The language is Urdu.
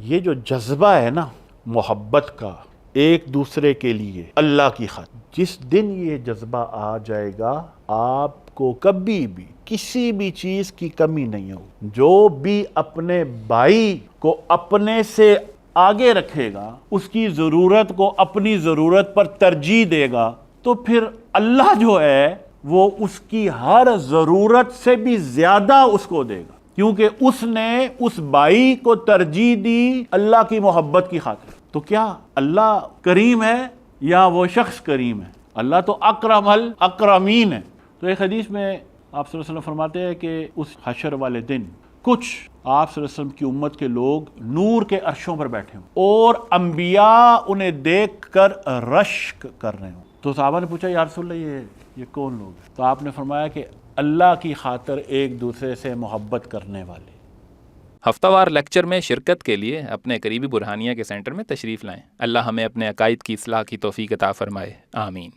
یہ جو جذبہ ہے نا محبت کا ایک دوسرے کے لیے اللہ کی خاطر، جس دن یہ جذبہ آ جائے گا آپ کو کبھی بھی کسی بھی چیز کی کمی نہیں ہوگی۔ جو بھی اپنے بھائی کو اپنے سے آگے رکھے گا، اس کی ضرورت کو اپنی ضرورت پر ترجیح دے گا، تو پھر اللہ جو ہے وہ اس کی ہر ضرورت سے بھی زیادہ اس کو دے گا، کیونکہ اس نے اس بھائی کو ترجیح دی اللہ کی محبت کی خاطر۔ تو کیا اللہ کریم ہے یا وہ شخص کریم ہے؟ اللہ تو اکرم الاکرمین ہے۔ تو ایک حدیث میں آپ صلی اللہ علیہ وسلم فرماتے ہیں کہ اس حشر والے دن کچھ آپ صلی اللہ علیہ وسلم کی امت کے لوگ نور کے عرشوں پر بیٹھے ہوں اور انبیاء انہیں دیکھ کر رشک کر رہے ہوں۔ تو صحابہ نے پوچھا یا رسول اللہ یہ کون لوگ ہیں؟ تو آپ نے فرمایا کہ اللہ کی خاطر ایک دوسرے سے محبت کرنے والے۔ ہفتہ وار لیکچر میں شرکت کے لیے اپنے قریبی برہانیہ کے سینٹر میں تشریف لائیں۔ اللہ ہمیں اپنے عقائد کی اصلاح کی توفیق عطا فرمائے، آمین۔